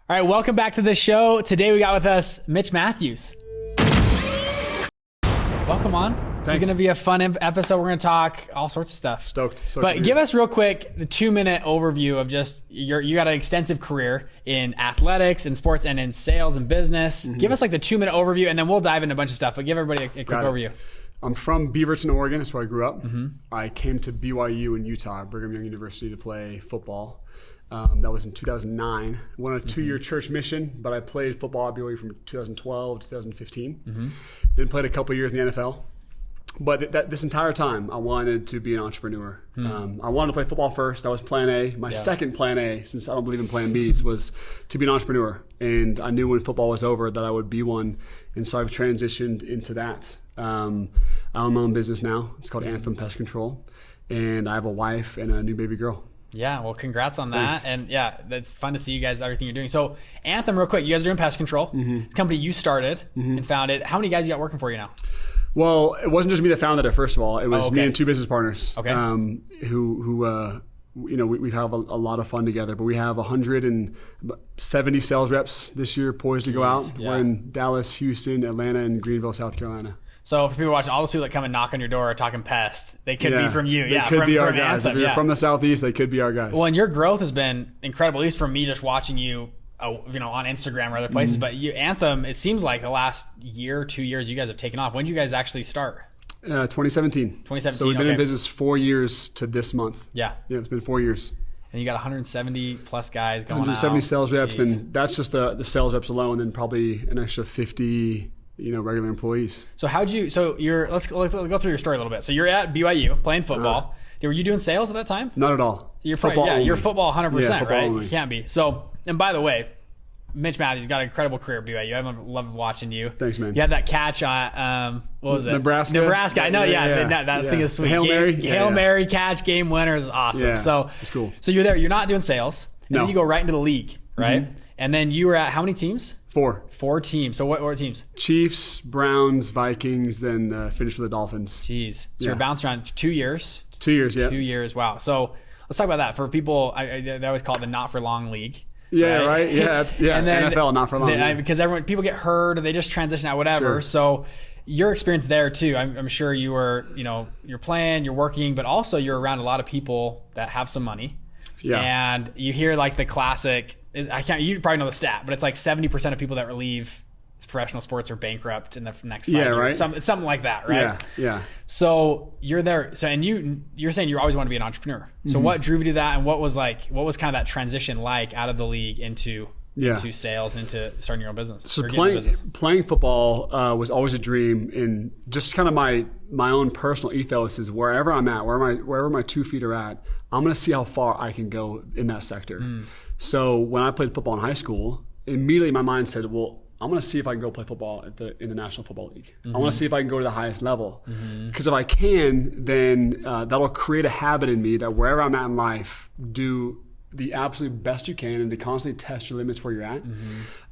All right, welcome back to the show. Today we got with us Mitch Matthews. Welcome on. Thanks. It's going to be a fun episode. We're going to talk all sorts of stuff. Stoked but give us real quick the 2-minute overview of just you got an extensive career in athletics and sports and in sales and business. Mm-hmm. Give us like the 2-minute overview and then we'll dive into a bunch of stuff. But give everybody a quick overview. I'm from Beaverton, Oregon. That's where I grew up. Mm-hmm. I came to BYU in Utah, Brigham Young University, to play football. That was in 2009. Went on a 2-year church mission, but I played football at BYU from 2012 to 2015. Mm-hmm. Then played a couple of years in the NFL. But this entire time, I wanted to be an entrepreneur. I wanted to play football first. That was plan A. My second plan A, since I don't believe in plan Bs, was to be an entrepreneur. And I knew when football was over that I would be one. And so I've transitioned into that. I own my own business now. It's called Anthem, Pest Control. And I have a wife and a new baby girl. Yeah, well, congrats on that. Thanks. And yeah, it's fun to see you guys, everything you're doing. So Anthem, real quick, you guys are doing pest control. Mm-hmm. It's a company you started and founded. How many guys you got working for you now? Well, it wasn't just me that founded it, first of all. It was me and 2 business partners who we have a lot of fun together. But we have 170 sales reps this year poised to go out. Yeah. We're in Dallas, Houston, Atlanta, and Greenville, South Carolina. So for people watching, all those people that come and knock on your door are talking pest. They could be from you. They could be our guys. Anthem, if you're from the Southeast, they could be our guys. Well, and your growth has been incredible, at least for me just watching you on Instagram or other places. But Anthem, it seems like the last year, 2 years, you guys have taken off. When did you guys actually start? 2017. 2017. So we've been in business 4 years to this month. Yeah. Yeah, it's been 4 years. And you got 170 plus guys going 170 out. sales reps, and that's just the sales reps alone, and probably an extra 50 regular employees. So let's go through your story a little bit. So you're at BYU playing football. Were you doing sales at that time? Not at all. You're football. Yeah, you're football 100%, football right? Only. You can't be. So, and by the way, Mitch Matthews got an incredible career at BYU. I loved watching you. Thanks, man. You had that catch on, what was it? Nebraska. I know, that thing is sweet. Hail Mary catch, game winner is awesome. Yeah, so it's cool. So you're there. You're not doing sales. And then you go right into the league, right? Mm-hmm. And then you were at how many teams? 4. 4 teams. So what were teams? Chiefs, Browns, Vikings, then finished with the Dolphins. Jeez. So you're bouncing around 2 years. 2 years, yeah. 2 years, wow. So let's talk about that. For people, they always call it the not for long league. Yeah, right? Yeah, and then NFL, not for long. Because people get hurt or they just transition out, whatever. Sure. So your experience there too, I'm sure you were, you're playing, you're working, but also you're around a lot of people that have some money. Yeah. And you hear like the classic, you probably know the stat, but it's like 70% of people that leave professional sports are bankrupt in the next 5 years. Right. It's something like that, right? Yeah. So you're there. So and you're saying you always want to be an entrepreneur. So what drew you to that, and what was kind of that transition like out of the league into sales and into starting your own business? So playing football was always a dream, and just kind of my own personal ethos is wherever I'm at, wherever my 2 feet are at, I'm going to see how far I can go in that sector. So when I played football in high school, immediately my mind said, well, I'm going to see if I can go play football in the National Football League. I want to see if I can go to the highest level. Because if I can, then that'll create a habit in me that wherever I'm at in life, do the absolute best you can and to constantly test your limits where you're at.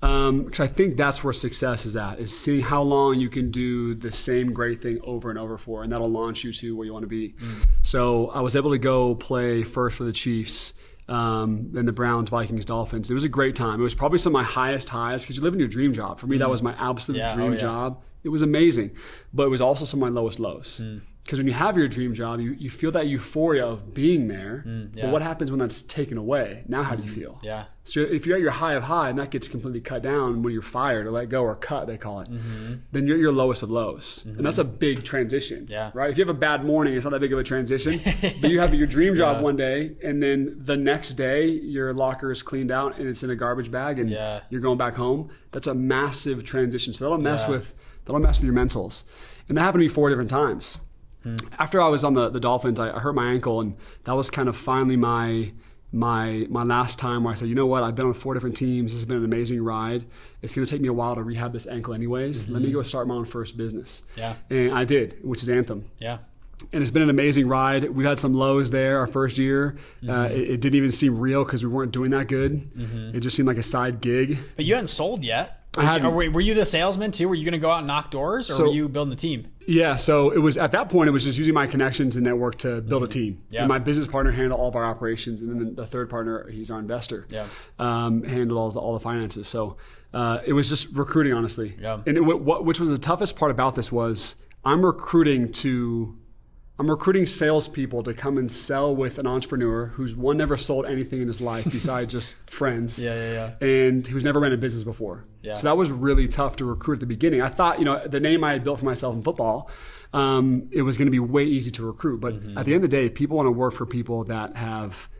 Because I think that's where success is at, is seeing how long you can do the same great thing over and over for, and that'll launch you to where you want to be. So I was able to go play first for the Chiefs, then the Browns, Vikings, Dolphins. It was a great time. It was probably some of my highest highs because you live in your dream job. For me, that was my absolute dream job. It was amazing, but it was also some of my lowest lows. Because when you have your dream job, you feel that euphoria of being there. But what happens when that's taken away? Now how do you feel? Yeah. So if you're at your high of high and that gets completely cut down when you're fired or let go or cut, they call it, then you're your lowest of lows. And that's a big transition, right? If you have a bad morning, it's not that big of a transition. But you have your dream job one day, and then the next day your locker is cleaned out and it's in a garbage bag and you're going back home. That's a massive transition. So that'll mess with your mentals. And that happened to me 4 different times. After I was on the Dolphins, I hurt my ankle, and that was kind of finally my last time where I said, you know what, I've been on 4 different teams. This has been an amazing ride. It's going to take me a while to rehab this ankle anyways. Let me go start my own first business. Yeah. And I did, which is Anthem. Yeah. And it's been an amazing ride. We had some lows there our first year. It didn't even seem real because we weren't doing that good. It just seemed like a side gig. But you hadn't sold yet. Were you the salesman too? Were you going to go out and knock doors, or were you building the team? Yeah, so it was at that point, it was just using my connections and network to build a team. Yeah. And my business partner handled all of our operations, and then the third partner, he's our investor, handled all the finances. So it was just recruiting, honestly. Yeah. And which was the toughest part about this was I'm recruiting salespeople to come and sell with an entrepreneur who's never sold anything in his life besides just friends. And who's never ran a business before. So that was really tough to recruit at the beginning. I thought, the name I had built for myself in football, it was going to be way easy to recruit. But at the end of the day, people want to work for people that have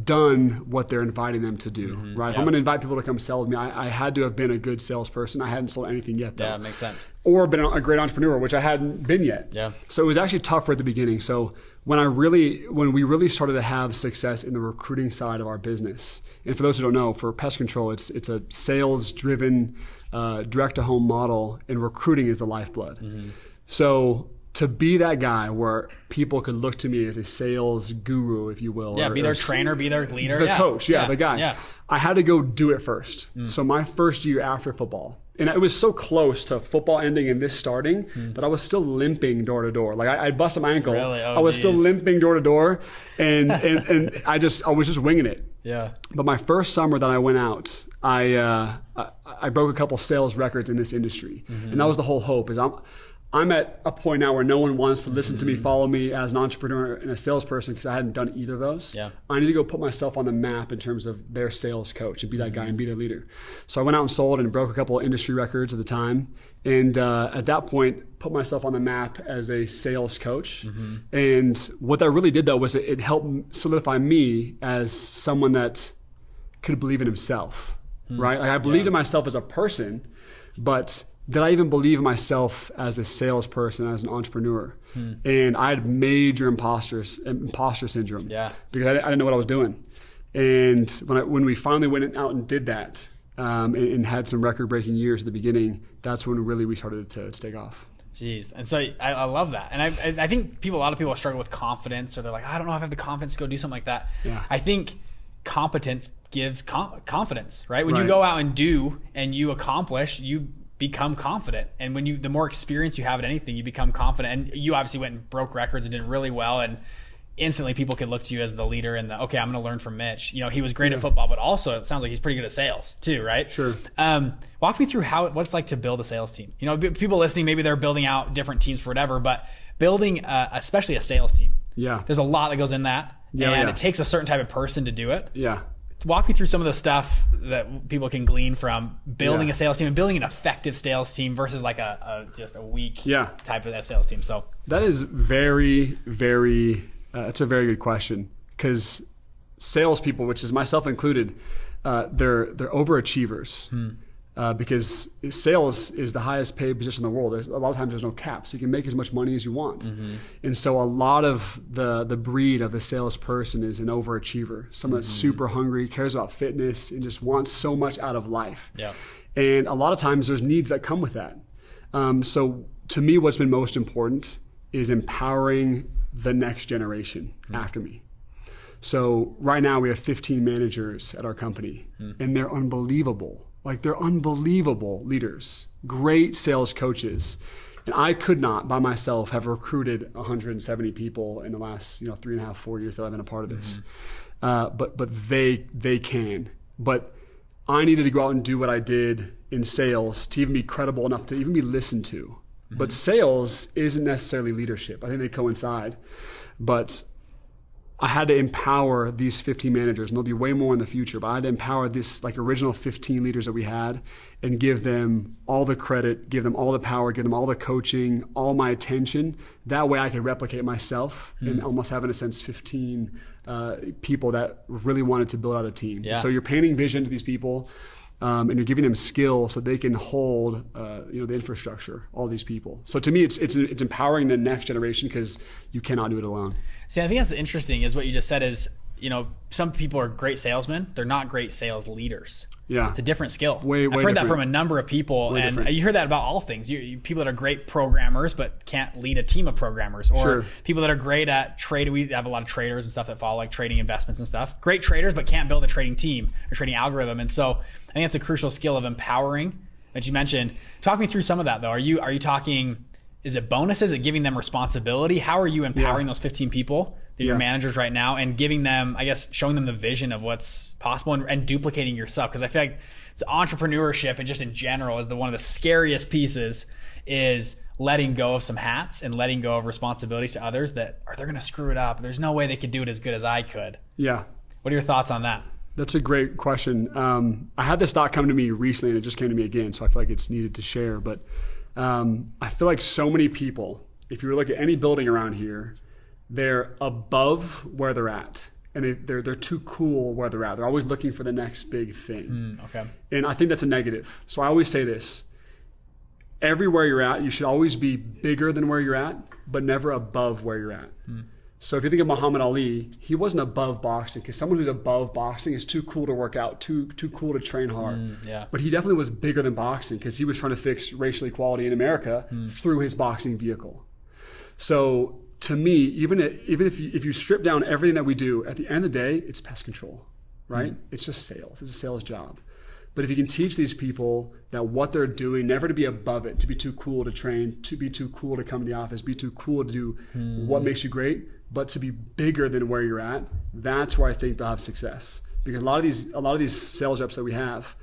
done what they're inviting them to do, right? If I'm going to invite people to come sell with me, I had to have been a good salesperson. I hadn't sold anything yet, though. Yeah, makes sense. Or been a great entrepreneur, which I hadn't been yet. Yeah. So it was actually tougher at the beginning. So when we really started to have success in the recruiting side of our business, and for those who don't know, for pest control, it's a sales-driven, direct-to-home model, and recruiting is the lifeblood. So to be that guy where people could look to me as a sales guru, if you will. Yeah, be their trainer, be their leader. The coach, the guy. Yeah. I had to go do it first. So my first year after football, and it was so close to football ending and this starting that I was still limping door to door. Like I busted my ankle. Really? I was still limping door to door, and I was just winging it. Yeah. But my first summer that I went out, I broke a couple sales records in this industry, and that was the whole hope. Is I'm at a point now where no one wants to listen to me, follow me as an entrepreneur and a salesperson because I hadn't done either of those. Yeah. I need to go put myself on the map in terms of their sales coach and be that guy and be their leader. So I went out and sold and broke a couple of industry records at the time. And at that point, put myself on the map as a sales coach. And what that really did, though, was it helped solidify me as someone that could believe in himself, right? Like I believed in myself as a person, but did I even believe in myself as a salesperson, as an entrepreneur? And I had major imposter syndrome because I didn't know what I was doing. And when we finally went out and did that and had some record-breaking years at the beginning, that's when really we started to take off. Jeez. And so I love that. And I think a lot of people struggle with confidence, or they're like, I don't know if I have the confidence to go do something like that. Yeah. I think competence gives confidence, right? When you go out and do and you accomplish, you become confident. And when the more experience you have at anything, you become confident. And you obviously went and broke records and did really well. And instantly people could look to you as the leader and okay, I'm going to learn from Mitch. He was great at football, but also it sounds like he's pretty good at sales too, right? Sure. Walk me through what it's like to build a sales team. People listening, maybe they're building out different teams for whatever, but building especially a sales team. Yeah. There's a lot that goes in that. And it takes a certain type of person to do it. Yeah. Walk me through some of the stuff that people can glean from building a sales team and building an effective sales team versus like just a weak type of that sales team. So that is very, very, it's a very good question, because salespeople, which is myself included, they're overachievers. Because sales is the highest paid position in the world. A lot of times there's no cap, so you can make as much money as you want. And so a lot of the breed of a salesperson is an overachiever, someone that's super hungry, cares about fitness, and just wants so much out of life. Yeah. And a lot of times there's needs that come with that. So to me, what's been most important is empowering the next generation after me. So right now we have 15 managers at our company, and they're unbelievable. Like, they're unbelievable leaders, great sales coaches. And I could not by myself have recruited 170 people in the last 3.5, 4 years that I've been a part of this. But they can. But I needed to go out and do what I did in sales to even be credible enough to even be listened to. But sales isn't necessarily leadership. I think they coincide. But I had to empower these 15 managers, and there'll be way more in the future, but I had to empower this original 15 leaders that we had and give them all the credit, give them all the power, give them all the coaching, all my attention. That way I could replicate myself and almost have, in a sense, 15 people that really wanted to build out a team. Yeah. So you're painting vision to these people, and you're giving them skill so they can hold the infrastructure, all these people. So to me, it's empowering the next generation, because you cannot do it alone. See, I think that's interesting is what you just said is, some people are great salesmen. They're not great sales leaders. Yeah. It's a different skill. Way I've heard different. that from a number of people. And you hear that about all things. People that are great programmers but can't lead a team of programmers. Or people that are great at trade. We have a lot of traders and stuff that follow like trading investments and stuff. Great traders but can't build a trading team or trading algorithm. And so I think it's a crucial skill of empowering that you mentioned. Talk me through some of that though. Are you talking, is it bonuses? Is it giving them responsibility? How are you empowering those 15 people that you're managers right now and giving them, I guess, showing them the vision of what's possible and duplicating yourself? Because I feel like it's entrepreneurship and just in general is one of the scariest pieces is letting go of some hats and letting go of responsibilities to others that they're going to screw it up. There's no way they could do it as good as I could. Yeah. What are your thoughts on that? That's a great question. I had this thought come to me recently and it just came to me again. So I feel like it's needed to share. But I feel like so many people, if you were to look at any building around here, they're above where they're at. And they're too cool where they're at. They're always looking for the next big thing. Okay. And I think that's a negative. So I always say this. Everywhere you're at, you should always be bigger than where you're at, but never above where you're at. So if you think of Muhammad Ali, he wasn't above boxing because someone who's above boxing is too cool to work out, too cool to train hard. But he definitely was bigger than boxing because he was trying to fix racial equality in America through his boxing vehicle. So to me, even if you strip down everything that we do, at the end of the day, it's pest control, right? It's just sales. It's a sales job. But if you can teach these people that what they're doing, never to be above it, to be too cool to train, to be too cool to come to the office, be too cool to do what makes you great, but to be bigger than where you're at, that's where I think they'll have success. Because a lot of these sales reps that we have,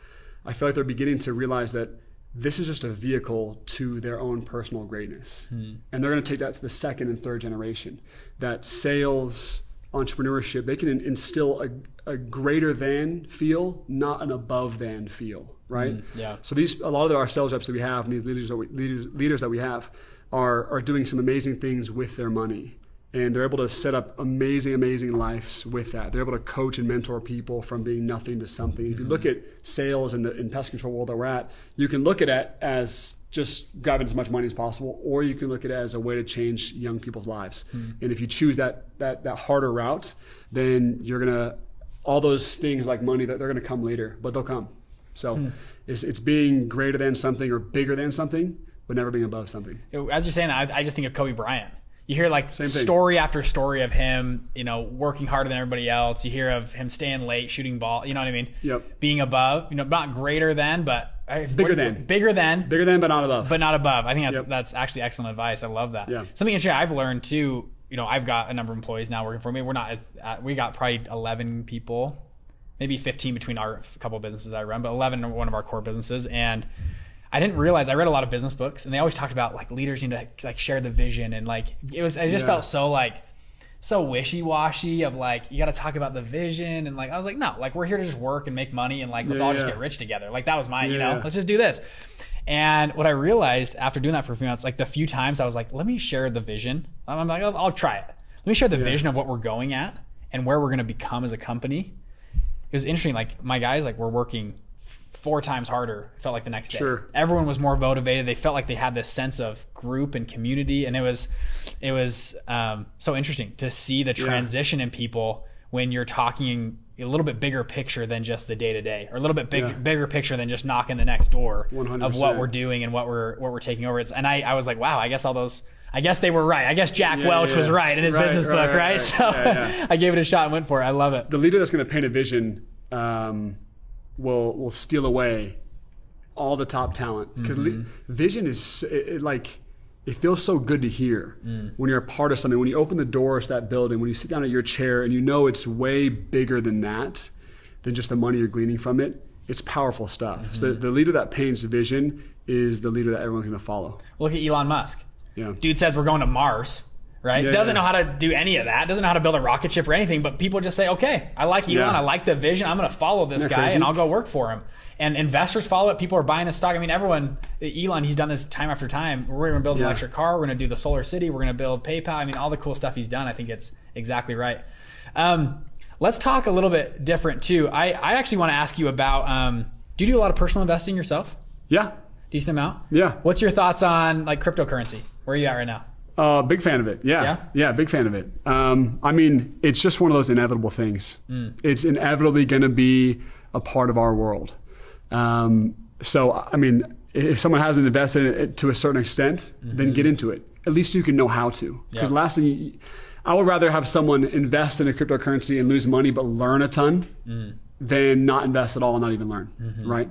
I feel like they're beginning to realize that this is just a vehicle to their own personal greatness. And they're going to take that to the second and third generation. That sales, entrepreneurship, they can instill a greater than feel, not an above than feel, right? So a lot of our sales reps that we have and these leaders that we have are doing some amazing things with their money. And they're able to set up amazing lives with that. They're able to coach and mentor people from being nothing to something. If you look at sales in pest control world that we're at, you can look at it as just grabbing as much money as possible, or you can look at it as a way to change young people's lives. And if you choose that harder route, then you're gonna, all those things like money, that they're gonna come later, but they'll come. So it's being greater than something or bigger than something, but never being above something. As you're saying that, I just think of Kobe Bryant. You hear like story after story of him, working harder than everybody else. You hear of him staying late, shooting ball. You know what I mean? Yep. Being above, not greater than, but bigger than, but not above. But not above. I think that's actually excellent advice. I love that. Yeah. Something interesting I've learned too. I've got a number of employees now working for me. We got probably 11 people, maybe 15 between our couple of businesses I run, but 11 are one of our core businesses. And I didn't realize, I read a lot of business books and they always talked about like leaders need to like share the vision and like I just felt so wishy-washy of like, you got to talk about the vision. And like, I was like, no, like we're here to just work and make money and like, let's all just get rich together. Like that was my, let's just do this. And what I realized after doing that for a few months, like the few times I was like, let me share the vision. I'm like, I'll try it. Let me share the vision of what we're going at and where we're going to become as a company. It was interesting. Like my guys, like were working 4 times harder, felt like the next day. Sure. Everyone was more motivated. They felt like they had this sense of group and community. And it was so interesting to see the transition in people when you're talking a little bit bigger picture than just the day to day, or a little bit bigger picture than just knocking the next door 100%. Of what we're doing and what we're taking over. And I was like, wow, I guess they were right. I guess Jack Welch was right in his business book, right? So I gave it a shot and went for it. I love it. The leader that's going to paint a vision will steal away all the top talent, because vision is it feels so good to hear when you're a part of something. When you open the doors to that building, when you sit down at your chair and you know it's way bigger than that, than just the money you're gleaning from it. It's powerful stuff. So the leader that paints vision is the leader that everyone's going to follow. Look at Elon Musk. Yeah. Dude says we're going to Mars, right? Doesn't know how to do any of that. Doesn't know how to build a rocket ship or anything, but people just say, okay, I like Elon. I like the vision. I'm going to follow this guy and I'll go work for him. And investors follow it. People are buying his stock. I mean, everyone, Elon, he's done this time after time. We're going to build an electric car. We're going to do the solar city. We're going to build PayPal. I mean, all the cool stuff he's done. I think it's exactly right. Let's talk a little bit different too. I actually want to ask you about, do you do a lot of personal investing yourself? Yeah. Decent amount? Yeah. What's your thoughts on like cryptocurrency? Where are you at right now? Big fan of it. Yeah, big fan of it. I mean, it's just one of those inevitable things. It's inevitably going to be a part of our world. So, I mean, if someone hasn't invested in it to a certain extent, then get into it. At least you can know how to. Because last thing, I would rather have someone invest in a cryptocurrency and lose money but learn a ton than not invest at all and not even learn, right?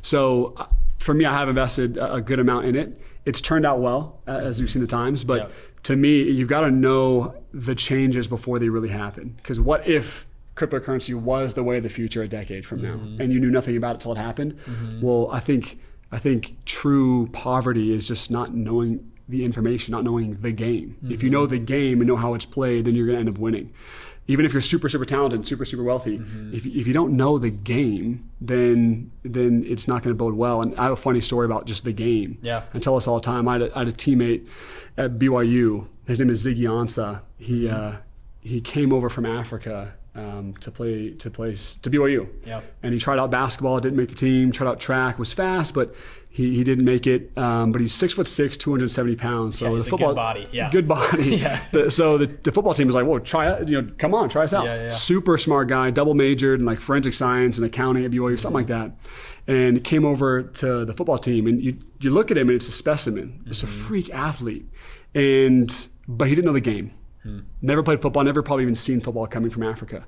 So for me, I have invested a good amount in it. It's turned out well, as we've seen the times, but to me, you've got to know the changes before they really happen. Because what if cryptocurrency was the way of the future a decade from now, and you knew nothing about it till it happened? Well, I think true poverty is just not knowing the information, not knowing the game. If you know the game and know how it's played, then you're going to end up winning. Even if you're super, super talented and super, super wealthy, if you don't know the game, then it's not going to bode well. And I have a funny story about just the game. Yeah. I tell us all the time. I had a teammate at BYU. His name is Ziggy Ansah. He came over from Africa to BYU. Yep. And he tried out basketball, didn't make the team. Tried out track, was fast, but he didn't make it. But he's 6'6", 270 pounds. So he's the football, a good body. Yeah. Good body. So the football team was like, "Whoa, come on, try us out." Super smart guy, double majored in like forensic science and accounting at BYU, something like that. And came over to the football team, and you look at him, and it's a specimen, just a freak athlete, but he didn't know the game. Never played football, never probably even seen football coming from Africa.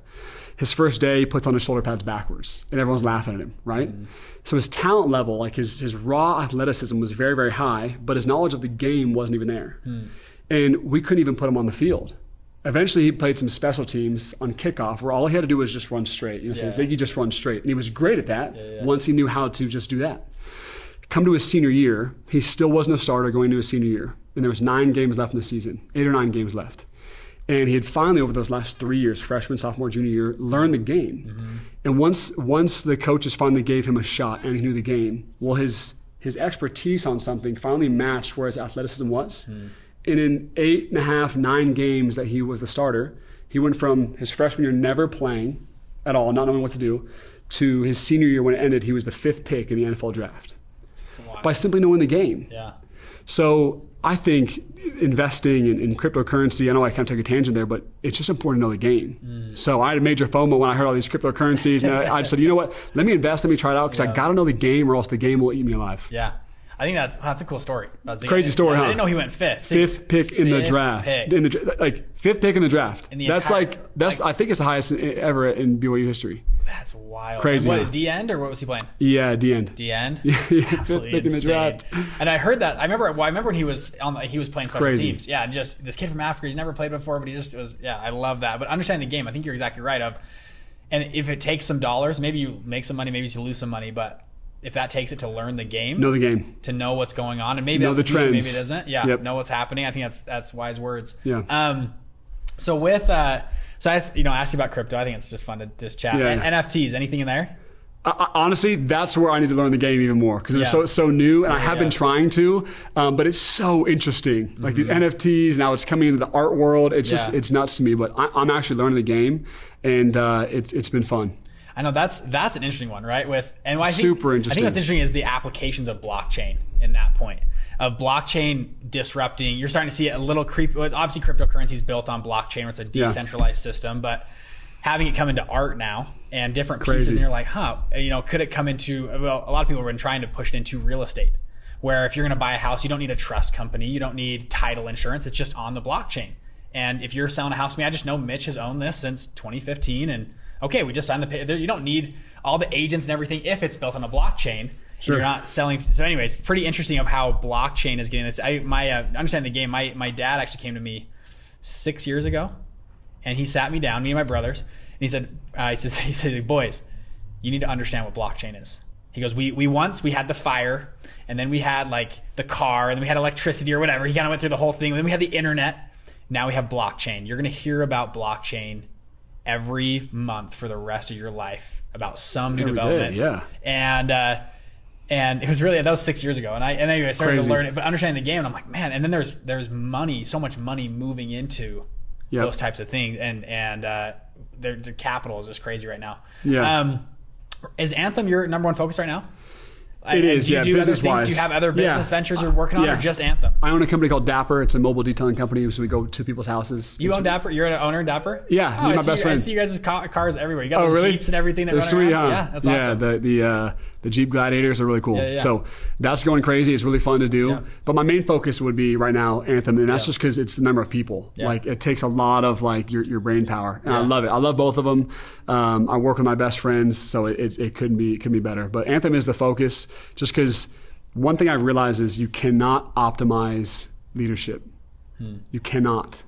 His first day, he puts on his shoulder pads backwards, and everyone's laughing at him, right? So his talent level, like his raw athleticism was very, very high, but his knowledge of the game wasn't even there. And we couldn't even put him on the field. Eventually, he played some special teams on kickoff where all he had to do was just run straight. Say, Ziggy, just run straight. And he was great at that once he knew how to just do that. Come to his senior year, he still wasn't a starter going into his senior year. And there was 9 games left in the season, 8 or 9 games left. And he had finally, over those last 3 years, freshman, sophomore, junior year, learned the game. And once the coaches finally gave him a shot and he knew the game, well, his expertise on something finally matched where his athleticism was. And in 8.5, 9 games that he was the starter, he went from his freshman year never playing at all, not knowing what to do, to his senior year when it ended, he was the 5th pick in the NFL draft. Wow. By simply knowing the game. So I think investing in cryptocurrency, I know I kind of took a tangent there, but it's just important to know the game. So I had a major FOMO when I heard all these cryptocurrencies, and I just said, you know what, let me invest, let me try it out, because I got to know the game or else the game will eat me alive. Yeah. I think that's a cool story. Crazy story, huh? I didn't know he went 5th. 5th pick in the draft. 5th pick in the draft. I think it's the highest ever in BYU history. That's wild. Crazy. And what, D-end or what was he playing? Yeah, D-end. D-end? Absolutely 5th pick in the draft. And I heard that. I remember when he was playing special teams. Yeah, just this kid from Africa, he's never played before, but he just was, I love that. But understanding the game, I think you're exactly right. And if it takes some dollars, maybe you make some money, maybe you lose some money, but if that takes it to learn the game, know the game, to know what's going on, and maybe know that's the trends, maybe it isn't. Know what's happening. I think that's wise words. So with so I asked you about crypto. I think it's just fun to just chat. NFTs, anything in there? Honestly, that's where I need to learn the game even more, because it's so new, and I have been trying to, but it's so interesting. Like the NFTs, now it's coming into the art world. It's just it's nuts to me. But I'm actually learning the game, and it's been fun. I know that's an interesting one, right? Super interesting. I think what's interesting is the applications of blockchain in that point of blockchain disrupting. You're starting to see a little creep. Obviously, cryptocurrency is built on blockchain, where it's a decentralized system, but having it come into art now and different pieces, and you're like, could it come into? Well, a lot of people have been trying to push it into real estate, where if you're going to buy a house, you don't need a trust company, you don't need title insurance. It's just on the blockchain. And if you're selling a house to me, I just know Mitch has owned this since 2015, and okay, we just signed the paper. You don't need all the agents and everything if it's built on a blockchain. You're not selling. So anyways, pretty interesting of how blockchain is getting this. Understanding the game, my dad actually came to me 6 years ago, and he sat me down, me and my brothers, and he said, boys, you need to understand what blockchain is. He goes, we once had the fire, and then we had like the car, and then we had electricity or whatever. He kind of went through the whole thing. And then we had the internet. Now we have blockchain. You're going to hear about blockchain every month for the rest of your life about some new development. And it was really, that was 6 years ago. And I started to learn it, but understanding the game, and I'm like, man, and then there's money, so much money moving into those types of things. And the capital is just crazy right now. Is Anthem your number one focus right now? It is, do you do other things? business-wise. Do you have other business ventures you're working on, or just Anthem? I own a company called Dapper. It's a mobile detailing company, so we go to people's houses. You own Dapper? You're an owner of Dapper? Yeah, me and my best friend. I see you guys' cars everywhere. You got those Jeeps and everything that run sweet, around? huh? Yeah, that's awesome. Yeah, the Jeep Gladiators are really cool. Yeah. So that's going crazy. It's really fun to do. Yeah. But my main focus would be right now Anthem, and that's just because it's the number of people. Yeah. Like it takes a lot of like your brain power, and I love it. I love both of them. I work with my best friends, so it couldn't be better. But Anthem is the focus, just because one thing I've realized is you cannot optimize leadership. You cannot.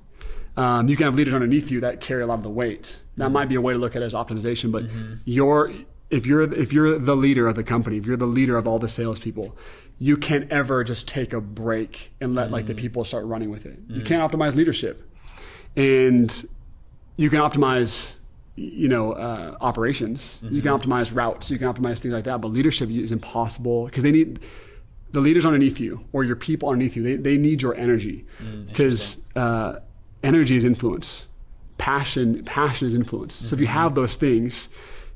You can have leaders underneath you that carry a lot of the weight. That might be a way to look at it as optimization, but if you're the leader of the company, if you're the leader of all the salespeople, you can't ever just take a break and let like the people start running with it. You can't optimize leadership, and you can optimize operations. You can optimize routes. You can optimize things like that, but leadership is impossible because they need the leaders underneath you or your people underneath you. They need your energy because energy is influence. Passion is influence. So if you have those things,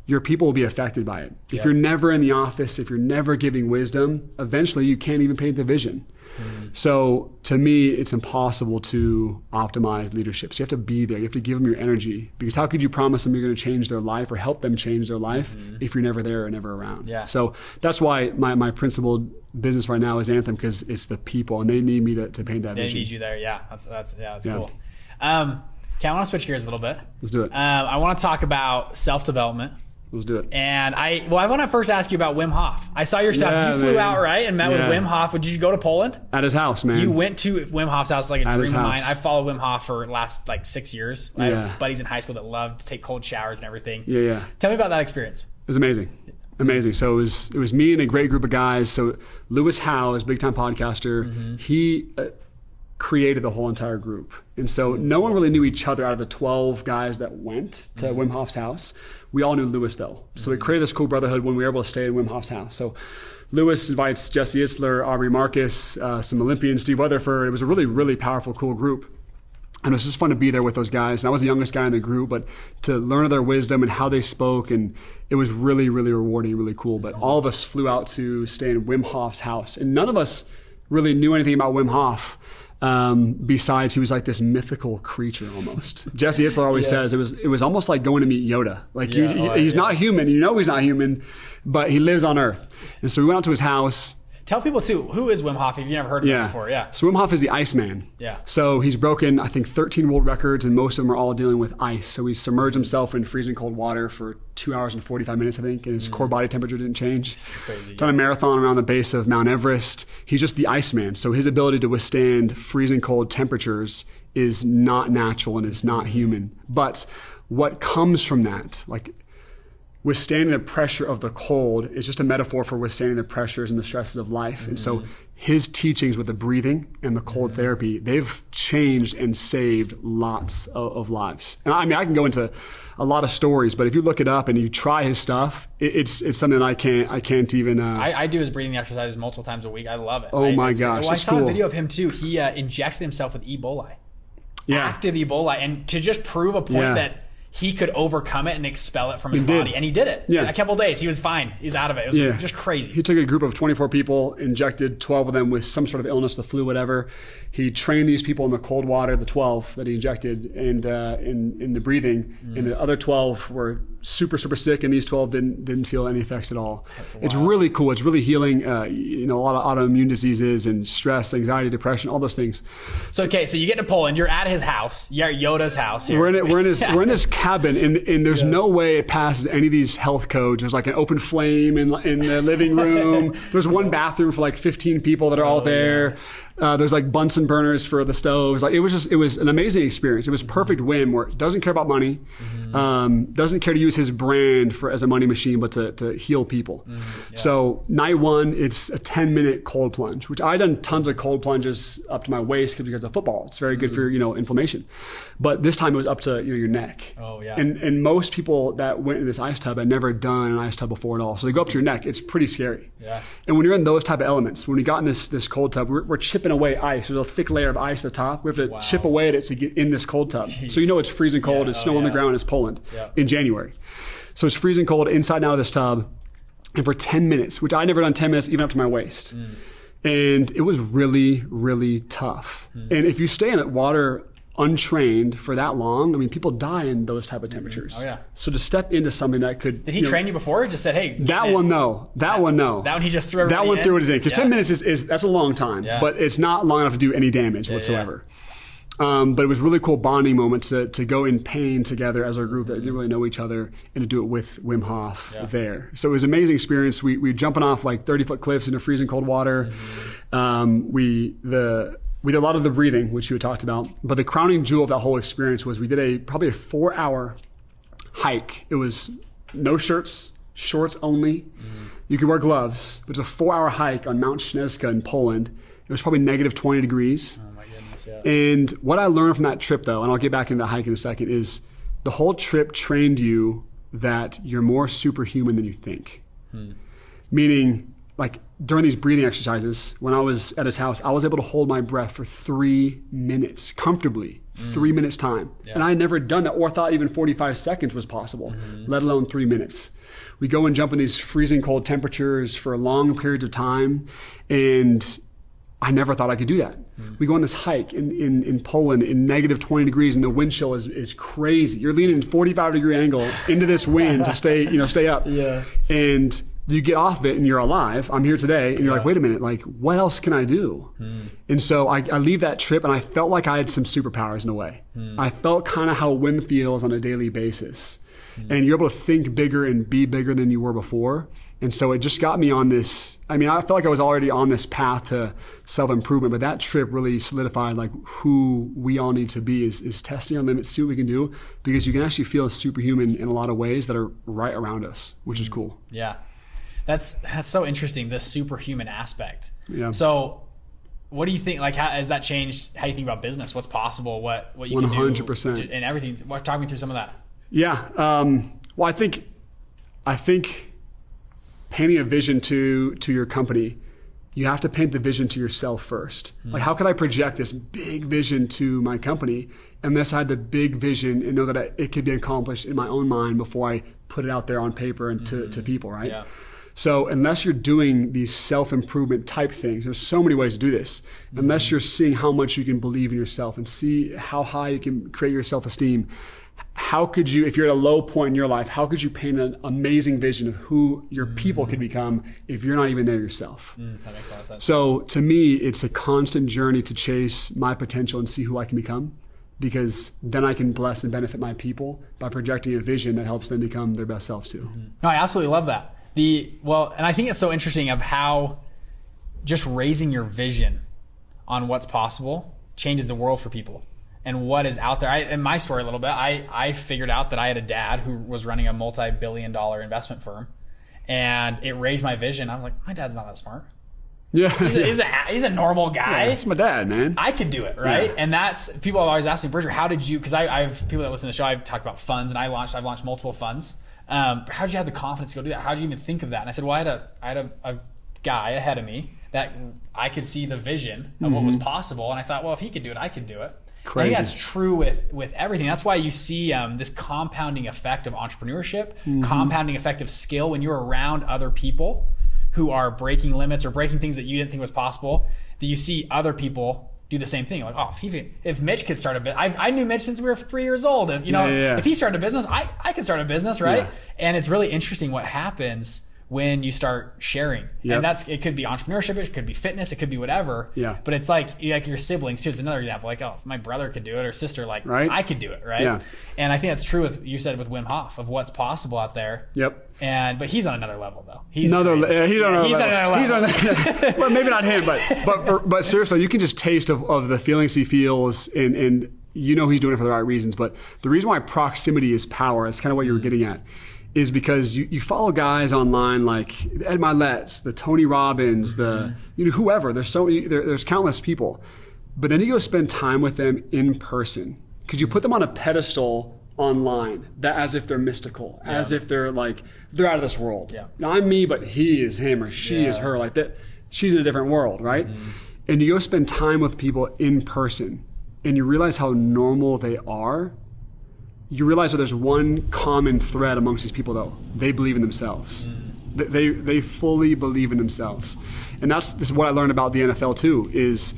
your people will be affected by it. If you're never in the office, if you're never giving wisdom, eventually you can't even paint the vision. So to me, it's impossible to optimize leadership. So you have to be there. You have to give them your energy, because how could you promise them you're going to change their life or help them change their life if you're never there or never around? Yeah. So that's why my principal business right now is Anthem, because it's the people and they need me to paint that vision. They need you there. Yeah. That's cool. Okay, I want to switch gears a little bit. Let's do it. I want to talk about self-development. Let's do it. And I want to first ask you about Wim Hof. I saw your stuff. Yeah, you flew man. out, right, and met with Wim Hof. Did you go to Poland? At his house, man. You went to Wim Hof's house, like a At dream his of mine. house. I followed Wim Hof for the last 6 years. I have buddies in high school that loved to take cold showers and everything. Yeah. Tell me about that experience. It was amazing. So it was me and a great group of guys. So Lewis Howe is a big time podcaster. He created the whole entire group. And so no one really knew each other out of the 12 guys that went to Wim Hof's house. We all knew Lewis though. So we created this cool brotherhood when we were able to stay in Wim Hof's house. So Lewis invites Jesse Itzler, Aubrey Marcus, some Olympians, Steve Weatherford. It was a really, really powerful, cool group. And it was just fun to be there with those guys. And I was the youngest guy in the group, but to learn their wisdom and how they spoke, and it was really, really rewarding, really cool. But all of us flew out to stay in Wim Hof's house. And none of us really knew anything about Wim Hof. Besides, he was like this mythical creature almost. Jesse Itzler always says it was almost like going to meet Yoda. Like he's not human, he's not human, but he lives on Earth. And so we went out to his house. Tell people too, who is Wim Hof if you've never heard of him before? Yeah. So Wim Hof is the Iceman. Yeah. So he's broken, I think, 13 world records, and most of them are all dealing with ice. So he submerged himself in freezing cold water for 2 hours and 45 minutes, I think, and his core body temperature didn't change. It's crazy. Done a marathon around the base of Mount Everest. He's just the Iceman. So his ability to withstand freezing cold temperatures is not natural and is not human. But what comes from that, like withstanding the pressure of the cold, is just a metaphor for withstanding the pressures and the stresses of life. And so his teachings with the breathing and the cold therapy, they've changed and saved lots of lives. And I mean, I can go into a lot of stories, but if you look it up and you try his stuff, it's something that I can't even. I do his breathing exercises multiple times a week. I love it. Oh my gosh, I saw a video of him too. He injected himself with Ebola, active Ebola, and to just prove a point that he could overcome it and expel it from his body. And he did it. In a couple of days, he was fine. He's out of it. It was just crazy. He took a group of 24 people, injected 12 of them with some sort of illness, the flu, whatever. He trained these people in the cold water, the 12 that he injected, and in the breathing. And the other 12 were super, super sick, and these 12 didn't feel any effects at all. It's really cool. It's really healing, a lot of autoimmune diseases and stress, anxiety, depression, all those things. So you get to Poland. You're at his house. You're at Yoda's house. Here. We're in this cabin, and there's no way it passes any of these health codes. There's like an open flame in the living room. There's one bathroom for like 15 people that are all there. There's like Bunsen burners for the stoves. Like it was an amazing experience. It was perfect Wim, where it doesn't care about money, doesn't care to use his brand as a money machine, but to heal people. So night one, it's a 10-minute cold plunge, which I've done tons of cold plunges up to my waist because of football. It's very good for inflammation. But this time it was up to your neck. Oh yeah. And most people that went in this ice tub had never done an ice tub before at all. So they go up to your neck. It's pretty scary. Yeah. And when you're in those type of elements, when we got in this cold tub, we're chipping away ice. There's a thick layer of ice at the top. We have to chip away at it to get in this cold tub. Jeez. So it's freezing cold. It's snow on the ground. It's Poland in January. So it's freezing cold inside and out of this tub. and for 10 minutes, which I'd never done 10 minutes even up to my waist. And it was really, really tough. And if you stay in it water untrained for that long, I mean, people die in those type of temperatures. Oh, yeah. So to step into something that could... Did he train you before or just said, hey... That one, no. That one, no. That one he just threw everybody That one in? threw it in. Because 10 minutes is that's a long time. Yeah. But it's not long enough to do any damage whatsoever. But it was a really cool bonding moment to go in pain together as a group that didn't really know each other, and to do it with Wim Hof there. So it was an amazing experience. We were jumping off like 30-foot cliffs into freezing cold water. We did a lot of the breathing, which you had talked about. But the crowning jewel of that whole experience was we did probably a 4-hour hike. It was no shirts, shorts only. You could wear gloves. It was a 4-hour hike on Mount Śnieżka in Poland. It was probably negative 20 degrees. Oh my goodness, yeah. And what I learned from that trip, though, and I'll get back into the hike in a second, is the whole trip trained you that you're more superhuman than you think. Meaning, like during these breathing exercises, when I was at his house, I was able to hold my breath for 3 minutes comfortably, 3 minutes time. Yeah. And I had never done that or thought even 45 seconds was possible, let alone 3 minutes. We go and jump in these freezing cold temperatures for long periods of time, and I never thought I could do that. We go on this hike in Poland in negative 20 degrees, and the wind chill is crazy. You're leaning at a 45-degree angle into this wind to stay up. Yeah. And you get off of it and you're alive. I'm here today. And you're like, wait a minute, like, what else can I do? And so I leave that trip and I felt like I had some superpowers in a way. I felt kind of how Wim feels on a daily basis. And you're able to think bigger and be bigger than you were before. And so it just got me on this, I mean, I felt like I was already on this path to self-improvement, but that trip really solidified like who we all need to be is testing our limits, see what we can do, because you can actually feel superhuman in a lot of ways that are right around us, which is cool. Yeah. That's so interesting, the superhuman aspect. Yeah. So what do you think, like, how has that changed how you think about business? What's possible? What you 100%. can do and everything? Talk me through some of that. Yeah. Well, I think painting a vision to your company, you have to paint the vision to yourself first. Like, how could I project this big vision to my company unless I had the big vision and know that it could be accomplished in my own mind before I put it out there on paper and to people, right? Yeah. So unless you're doing these self-improvement type things, there's so many ways to do this. Unless you're seeing how much you can believe in yourself and see how high you can create your self-esteem, how could you, if you're at a low point in your life, how could you paint an amazing vision of who your people could become if you're not even there yourself? That makes a lot of sense. So to me, it's a constant journey to chase my potential and see who I can become, because then I can bless and benefit my people by projecting a vision that helps them become their best selves too. No, I absolutely love that. And I think it's so interesting of how just raising your vision on what's possible changes the world for people and what is out there. In my story a little bit, I figured out that I had a dad who was running a multi-billion-dollar investment firm, and it raised my vision. I was like, my dad's not that smart. Yeah, he's a normal guy. Yeah, it's my dad, man. I could do it, right? Yeah. And that's, people have always asked me, Bridger, how did you? Because I have people that listen to the show. I've talked about funds, and I've launched multiple funds. How did you have the confidence to go do that? How did you even think of that? And I said, well, I had a guy ahead of me that I could see the vision of what was possible, and I thought, well, if he could do it, I could do it. Crazy. I think that's true with everything. That's why you see this compounding effect of entrepreneurship, compounding effect of skill when you're around other people who are breaking limits or breaking things that you didn't think was possible, that you see other people do the same thing. Like, oh, if Mitch could start a business, I knew Mitch since we were 3 years old. If he started a business, I could start a business, right? Yeah. And it's really interesting what happens when you start sharing. Yep. And it could be entrepreneurship, it could be fitness, it could be whatever. Yeah. But it's like your siblings too. It's another example. Like, oh, if my brother could do it or sister, like, right? I could do it, right? Yeah. And I think that's true with, you said, with Wim Hof, of what's possible out there. Yep. But he's on another level though. He's on another level. Well, maybe not him, but seriously, you can just taste of the feelings he feels, and you know he's doing it for the right reasons. But the reason why proximity is power, that's kind of what you were getting at, is because you follow guys online like Ed Milet's, the Tony Robbins, the whoever. There's countless people, but then you go spend time with them in person, because you put them on a pedestal online, that as if they're mystical, as if they're out of this world. Yeah. Now, I'm me, but he is him or she is her. Like that, she's in a different world, right? And you go spend time with people in person, and you realize how normal they are. You realize that there's one common thread amongst these people, though. They believe in themselves. They fully believe in themselves. And this is what I learned about the NFL too, is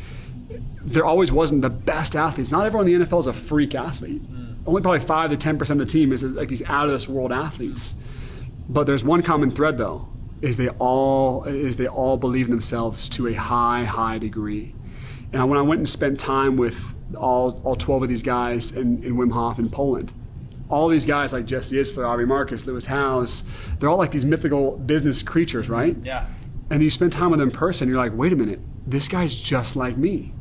there always wasn't the best athletes. Not everyone in the NFL is a freak athlete. Only probably 5 to 10% of the team is like these out of this world athletes. But there's one common thread though, is they all believe in themselves to a high degree. And when I went and spent time with all 12 of these guys in Wim Hof in Poland, all these guys like Jesse Itzler, Aubrey Marcus, Lewis Howes, they're all like these mythical business creatures, right? Yeah. And you spend time with them in person, you're like, wait a minute, this guy's just like me.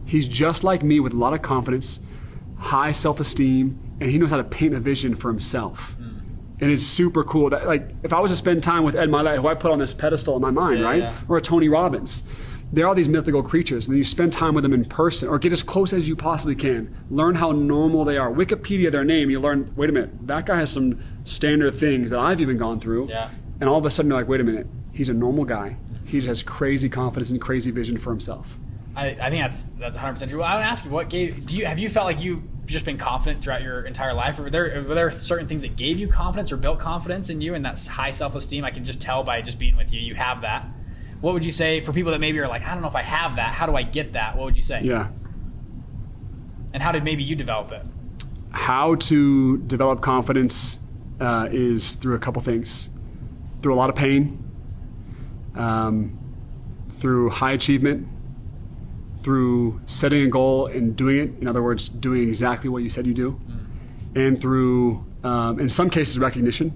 He's just like me with a lot of confidence, high self-esteem, and he knows how to paint a vision for himself. And it's super cool that, like, if I was to spend time with Ed Milet, who I put on this pedestal in my mind, right? Yeah. Or a Tony Robbins, they're all these mythical creatures. And then you spend time with them in person, or get as close as you possibly can. Learn how normal they are. Wikipedia their name, you learn, wait a minute, that guy has some standard things that I've even gone through. Yeah. And all of a sudden you're like, wait a minute, he's a normal guy. He just has crazy confidence and crazy vision for himself. I think that's 100% true. Well, I would ask you, have you felt like you've just been confident throughout your entire life? Or were there certain things that gave you confidence or built confidence in you and that high self-esteem? I can just tell by just being with you, you have that. What would you say for people that maybe are like, I don't know if I have that, how do I get that? What would you say? Yeah. And how did maybe you develop it? How to develop confidence is through a couple things. Through a lot of pain, through high achievement, through setting a goal and doing it. In other words, doing exactly what you said you do. And through, in some cases, recognition.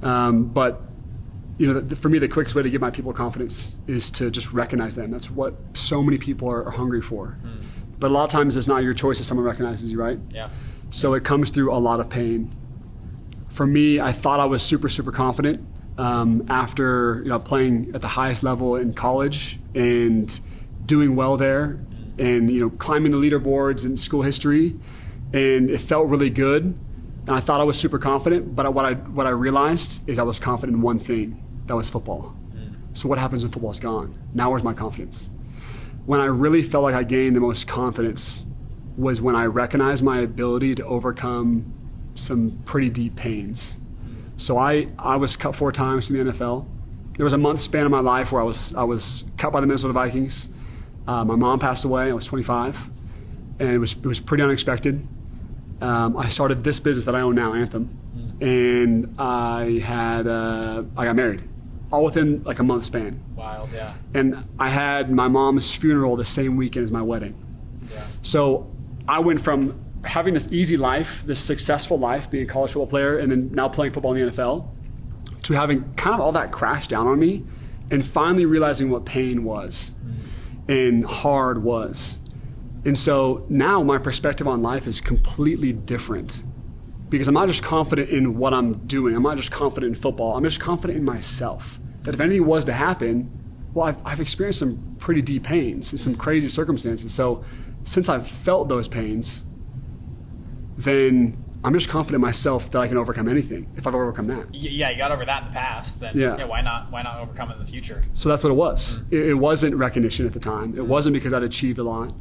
But for me, the quickest way to give my people confidence is to just recognize them. That's what so many people are hungry for. But a lot of times it's not your choice if someone recognizes you, right? Yeah. So it comes through a lot of pain. For me, I thought I was super confident after playing at the highest level in college and doing well there, and climbing the leaderboards in school history, and it felt really good. And I thought I was super confident, but what I realized is I was confident in one thing. That was football. So what happens when football's gone? Now where's my confidence? When I really felt like I gained the most confidence was when I recognized my ability to overcome some pretty deep pains. So I was cut 4 times from the NFL. There was a month span of my life where I was cut by the Minnesota Vikings. My mom passed away. I was 25, and it was pretty unexpected. I started this business that I own now, Anthem, and I got married, all within like a month span. Wild, yeah. And I had my mom's funeral the same weekend as my wedding. Yeah. So I went from having this easy life, this successful life, being a college football player, and then now playing football in the NFL, to having kind of all that crash down on me, and finally realizing what pain was and hard was. And so now my perspective on life is completely different, because I'm not just confident in what I'm doing. I'm not just confident in football. I'm just confident in myself, that if anything was to happen, well, I've experienced some pretty deep pains and some crazy circumstances. So since I've felt those pains, then I'm just confident in myself that I can overcome anything if I've overcome that. Yeah, you got over that in the past. Then why not overcome it in the future? So that's what it was. It wasn't recognition at the time. It wasn't because I'd achieved a lot.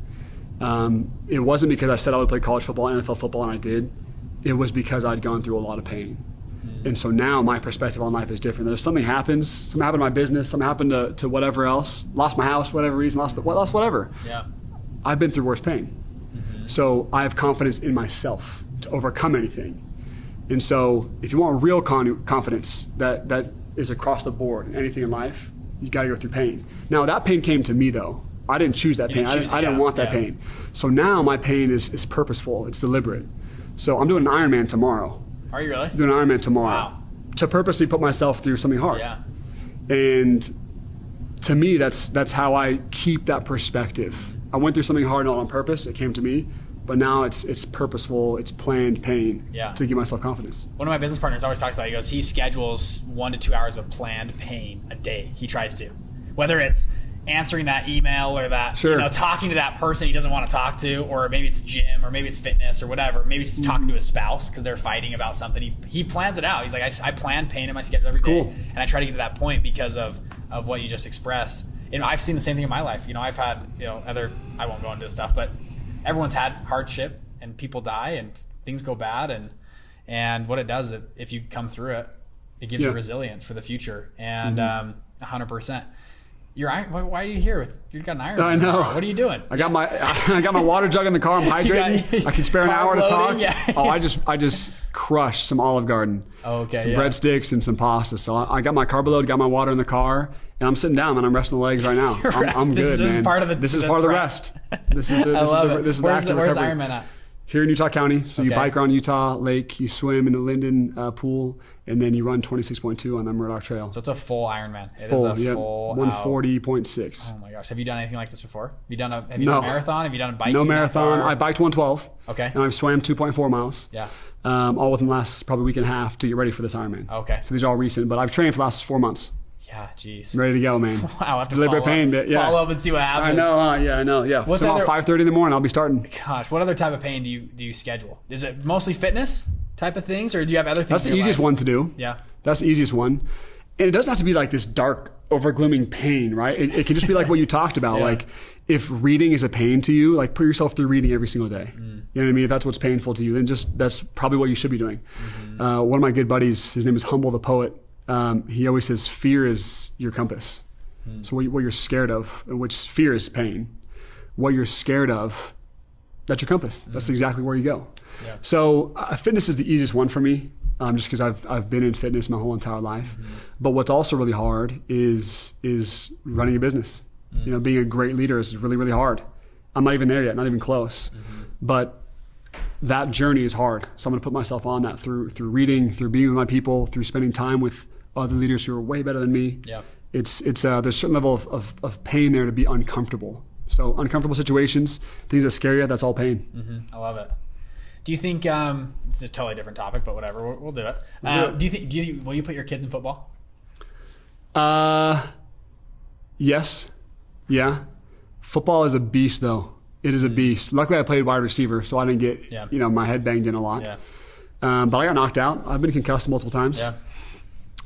It wasn't because I said I would play college football and NFL football, and I did. It was because I'd gone through a lot of pain. And so now my perspective on life is different. There's something happened to my business, something happened to whatever else, lost my house for whatever reason, lost whatever. Yeah. I've been through worse pain. So I have confidence in myself to overcome anything. And so if you want real confidence that is across the board in anything in life, you got to go through pain. Now that pain came to me though. I didn't choose that pain. I didn't want that pain. So now my pain is purposeful. It's deliberate. So I'm doing an Ironman tomorrow. Are you really? I'm doing an Ironman tomorrow. Wow. To purposely put myself through something hard. Yeah. And to me, that's how I keep that perspective. I went through something hard not on purpose. It came to me. But now it's purposeful, it's planned pain to give myself confidence. One of my business partners always talks about it. He goes, he schedules 1 to 2 hours of planned pain a day. He tries to. Whether it's answering that email or that, talking to that person he doesn't want to talk to, or maybe it's gym, or maybe it's fitness or whatever. Maybe it's talking to his spouse because they're fighting about something. He plans it out. He's like, I plan pain in my schedule every day. And I try to get to that point because of what you just expressed. I've seen the same thing in my life. I've had, I won't go into this stuff, but everyone's had hardship, and people die and things go bad, and what it does, if you come through it, It gives you resilience for the future. And 100%. Why are you here? You've got an Ironman. I know. What are you doing? I got my water jug in the car. I'm hydrating. I can spare an hour to talk. Yeah. I just crushed some Olive Garden. Oh, okay. Some breadsticks and some pasta. So I got my carb load, got my water in the car, and I'm sitting down and I'm resting the legs right now. I'm good, man. This is part of the rest. This is the active recovery. Where's Ironman at? Here in Utah County. So you bike around Utah Lake, you swim in the Linden pool, and then you run 26.2 on the Murdoch Trail. So it's a full Ironman. It full, is a full 140.6. Oh my gosh. Have you done anything like this before? Have you done a marathon? Have you done a biking? No marathon. I biked 112. Okay. And I've swam 2.4 miles. Yeah. All within the last probably week and a half to get ready for this Ironman. Okay. So these are all recent, but I've trained for the last 4 months. Yeah, jeez. Ready to go, man. Wow, deliberate pain, but yeah. Follow up and see what happens. I know. Yeah. What's so about 5:30 in the morning, I'll be starting. Gosh, what other type of pain do you schedule? Is it mostly fitness type of things, or do you have other things? That's the easiest one to do. Yeah. That's the easiest one. And it doesn't have to be like this dark, overglooming pain, right? It can just be like what you talked about. Like if reading is a pain to you, like put yourself through reading every single day. You know what I mean? If that's what's painful to you, then that's probably what you should be doing. One of my good buddies, his name is Humble the Poet. He always says fear is your compass. So what you're scared of, which fear is pain, what you're scared of, that's your compass. That's exactly where you go. Yeah. So fitness is the easiest one for me, just because I've been in fitness my whole entire life. But what's also really hard is running a business. You know, being a great leader is really, really hard. I'm not even there yet, not even close. But that journey is hard. So I'm going to put myself on that through reading, through being with my people, through spending time with other leaders who are way better than me. Yeah. There's a certain level of pain there to be uncomfortable. So uncomfortable situations, things that scare you, that's all pain. I love it. Do you think it's a totally different topic, but whatever, we'll do it. Do you think will you put your kids in football? Yes. Yeah. Football is a beast though. It is a beast. Luckily I played wide receiver, so I didn't get my head banged in a lot. Yeah. But I got knocked out. I've been concussed multiple times. Yeah.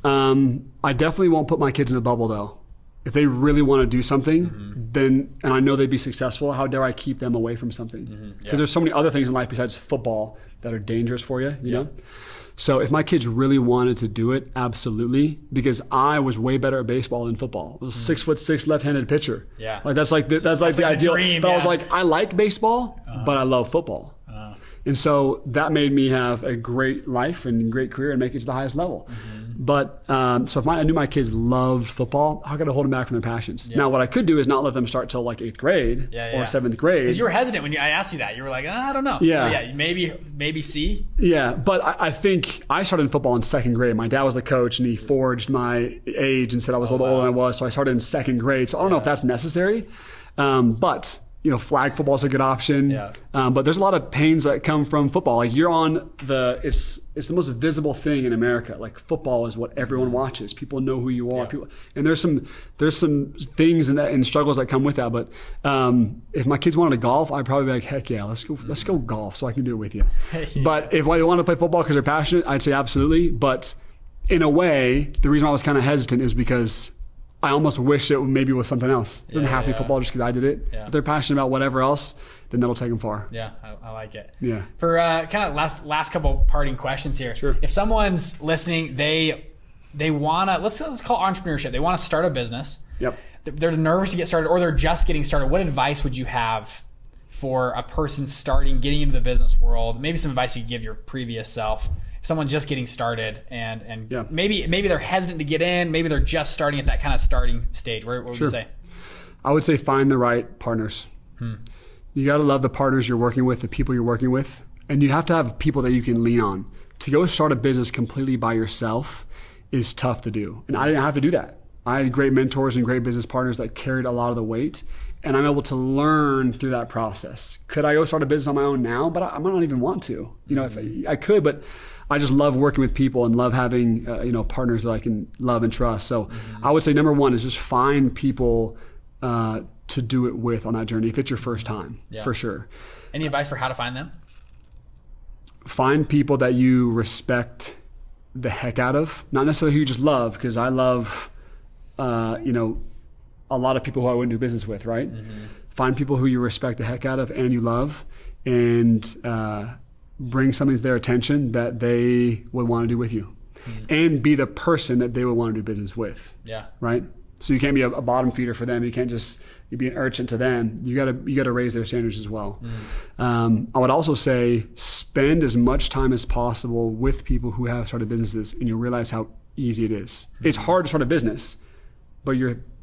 I definitely won't put my kids in a bubble though. If they really want to do something, then, and I know they'd be successful, how dare I keep them away from something? Because there's so many other things in life besides football that are dangerous for you, you know? So if my kids really wanted to do it, absolutely, because I was way better at baseball than football. I was 6'6" left-handed pitcher. Yeah. Like that's like the ideal. Dream, but I was like, I like baseball, but I love football. And so that made me have a great life and great career and make it to the highest level. But so if I knew my kids loved football, how could I hold them back from their passions? Now, what I could do is not let them start till like 8th grade or 7th grade. Because you were hesitant when I asked you that. You were like, I don't know. Yeah. So maybe C. Yeah, but I think I started in football in 2nd grade. My dad was the coach, and he forged my age and said I was a little older than I was. So I started in 2nd grade. So I don't know if that's necessary, but flag football is a good option. Yeah. But there's a lot of pains that come from football. Like you're on it's the most visible thing in America. Like football is what everyone watches. People know who you are. Yeah. And there's some things and struggles that come with that. But if my kids wanted to golf, I'd probably be like, heck yeah, let's go golf so I can do it with you. But if they want to play football because they're passionate, I'd say absolutely. But in a way, the reason why I was kind of hesitant is because I almost wish it maybe was something else. It doesn't have to be football just because I did it. Yeah. If they're passionate about whatever else, then that'll take them far. Yeah, I like it. Yeah. For kind of last couple parting questions here. Sure. If someone's listening, they want to, let's call entrepreneurship. They want to start a business. Yep. They're nervous to get started, or they're just getting started. What advice would you have for a person getting into the business world? Maybe some advice you could give your previous self. Someone just getting started and maybe they're hesitant to get in, maybe they're just starting at that kind of starting stage. What would you say? I would say find the right partners. You got to love the partners you're working with, the people you're working with, and you have to have people that you can lean on. To go start a business completely by yourself is tough to do. And I didn't have to do that. I had great mentors and great business partners that carried a lot of the weight, and I'm able to learn through that process. Could I go start a business on my own now? But I might not even want to. If I could, but I just love working with people and love having partners that I can love and trust. So I would say number one is just find people to do it with on that journey if it's your first time, for sure. Any advice for how to find them? Find people that you respect the heck out of, not necessarily who you just love, because I love a lot of people who I wouldn't do business with, right? Find people who you respect the heck out of and you love, and bring something to their attention that they would want to do with you. and be the person that they would want to do business with. Yeah. Right. So you can't be a bottom feeder for them. You can't just be an urchin to them. You gotta raise their standards as well. I would also say spend as much time as possible with people who have started businesses, and you'll realize how easy it is. It's hard to start a business, but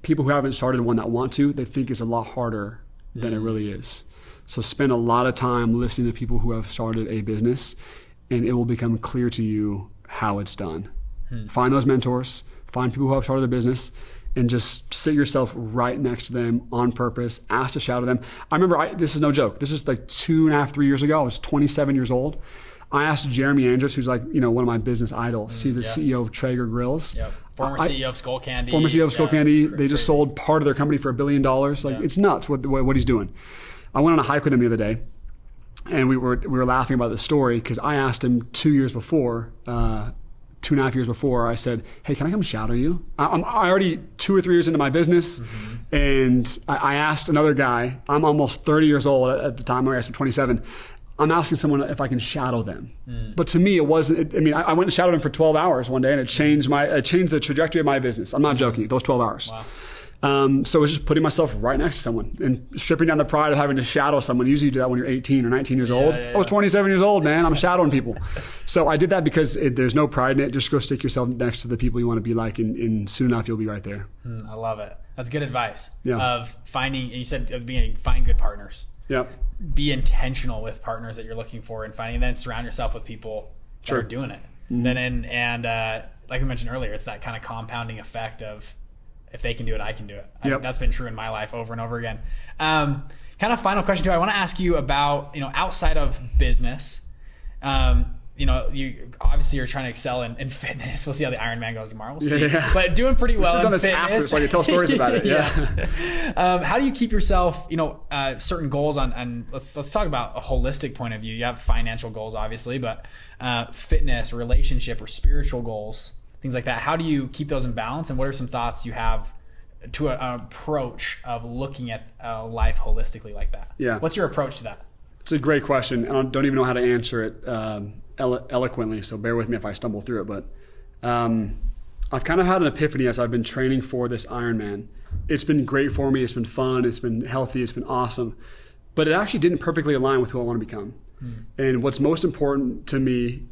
people who haven't started one that want to, they think it's a lot harder than it really is. So spend a lot of time listening to people who have started a business, and it will become clear to you how it's done. Find those mentors, find people who have started a business, and just sit yourself right next to them on purpose, ask to shout at them. I remember, this is no joke, this is like 2.5, 3 years ago. I was 27 years old. I asked Jeremy Andrews, who's like, one of my business idols. He's the CEO of Traeger Grills. Yep. Former CEO of Skull Candy. Former CEO of Skull Candy. They just sold part of their company for $1 billion. Like, it's nuts what he's doing. I went on a hike with him the other day, and we were laughing about the story because I asked him 2 years before, 2.5 years before, I said, hey, can I come shadow you? I'm already 2 or 3 years into my business, and I asked another guy, I'm almost 30 years old at the time, I asked him 27, I'm asking someone if I can shadow them. But to me, it wasn't, I went and shadowed him for 12 hours one day, and it changed the trajectory of my business. I'm not joking, those 12 hours. Wow. So it was just putting myself right next to someone and stripping down the pride of having to shadow someone. Usually you do that when you're 18 or 19 years old. I was 27 years old, man. I'm shadowing people. So I did that because there's no pride in it. Just go stick yourself next to the people you want to be like, and soon enough you'll be right there. I love it. That's good advice. Yeah. Of finding, you said find good partners. Yep. Be intentional with partners that you're looking for and finding, and then surround yourself with people that are doing it. And like we mentioned earlier, it's that kind of compounding effect of, if they can do it, I can do it. That's been true in my life over and over again. Kind of final question too. I want to ask you about, outside of business, you obviously you're trying to excel in fitness. We'll see how the Ironman goes tomorrow. We'll see. But doing pretty well in fitness. After, so I can tell stories about it. How do you keep yourself, certain goals on let's talk about a holistic point of view. You have financial goals, obviously, but fitness, relationship, or spiritual goals, things like that. How do you keep those in balance, and what are some thoughts you have to an approach of looking at life holistically like that? Yeah. What's your approach to that? It's a great question, and I don't even know how to answer it eloquently, so bear with me if I stumble through it. But I've kind of had an epiphany as I've been training for this Ironman. It's been great for me. It's been fun. It's been healthy. It's been awesome. But it actually didn't perfectly align with who I want to become. And what's most important to me,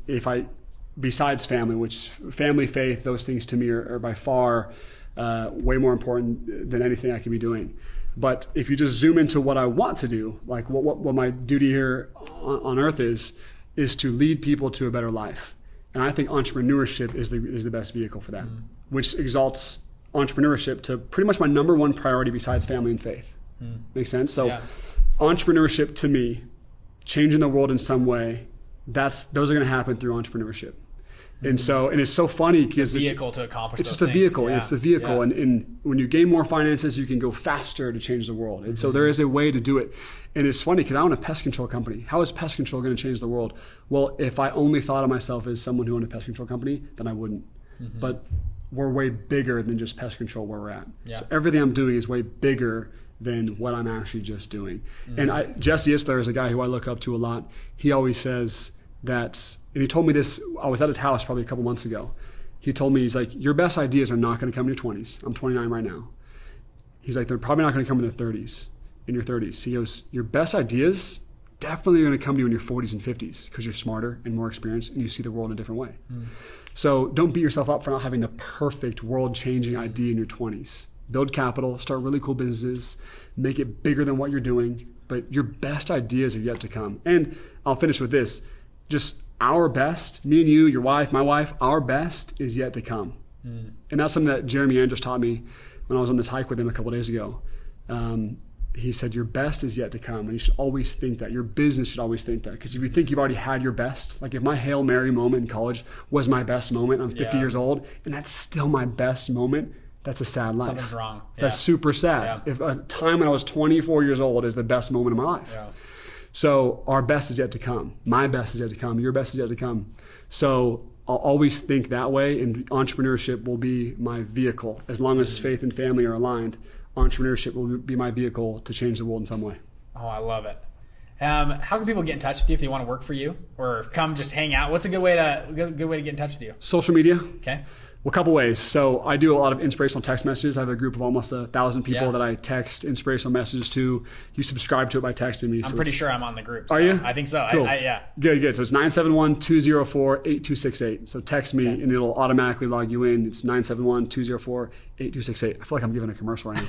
besides family, which family, faith, those things to me are by far way more important than anything I could be doing. But if you just zoom into what I want to do, like what my duty here on earth is to lead people to a better life. And I think entrepreneurship is the best vehicle for that, which exalts entrepreneurship to pretty much my number one priority besides family and faith. Makes sense? So entrepreneurship to me, changing the world in some way, those are going to happen through entrepreneurship. And it's so funny because it's a vehicle to accomplish. It's just a vehicle. It's the vehicle, and when you gain more finances, you can go faster to change the world. And so there is a way to do it. And it's funny because I own a pest control company. How is pest control going to change the world? Well, if I only thought of myself as someone who owned a pest control company, then I wouldn't. But we're way bigger than just pest control where we're at. So everything I'm doing is way bigger than what I'm actually just doing. And Jesse Isler is a guy who I look up to a lot. He always says that, and he told me this, I was at his house probably a couple months ago. He told me, he's like, your best ideas are not going to come in your 20s. I'm 29 right now. He's like, they're probably not going to come in their 30s, in your 30s. He goes, your best ideas definitely going to come to you in your 40s and 50s because you're smarter and more experienced and you see the world in a different way. So don't beat yourself up for not having the perfect world-changing idea in your 20s. Build capital, start really cool businesses, make it bigger than what you're doing, but your best ideas are yet to come. And I'll finish with this. Just our best, me and you, your wife, my wife, our best is yet to come. And that's something that Jeremy Andrews taught me when I was on this hike with him a couple of days ago. He said, your best is yet to come. And you should always think that. Your business should always think that. Because if you think you've already had your best, like if my Hail Mary moment in college was my best moment, I'm 50 years old, and that's still my best moment, that's a sad life. Something's wrong. That's super sad. If a time when I was 24 years old is the best moment of my life. So our best is yet to come. My best is yet to come. Your best is yet to come. So I'll always think that way, and entrepreneurship will be my vehicle. As long as faith and family are aligned, entrepreneurship will be my vehicle to change the world in some way. Oh, I love it. How can people get in touch with you if they want to work for you or come just hang out? What's a good way to get in touch with you? Social media. Okay. Well, a couple ways. So I do a lot of inspirational text messages. I have a group of almost 1,000 people that I text inspirational messages to. You subscribe to it by texting me. I'm pretty sure I'm on the group. Are you? I think so. Cool. Yeah. Good. So it's 971-204-8268. So text me and it'll automatically log you in. It's 971-204-8268. I feel like I'm giving a commercial right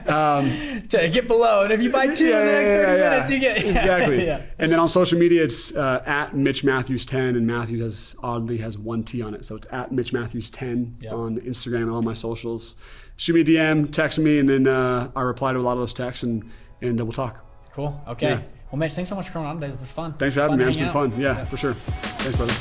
now. To get below. And if you buy 2 in the next 30 minutes, you get Exactly. And then on social media, it's at Mitch Matthews 10, and Matthews has one T on it. So it's at Mitch Matthews 10 on Instagram and all my socials. Shoot me a DM, text me, and then I reply to a lot of those texts, and we'll talk. Cool. Okay. Well, Mitch, thanks so much for coming on today. It was fun. Thanks for having me, man. It's been fun. Yeah, for sure. Thanks, brother.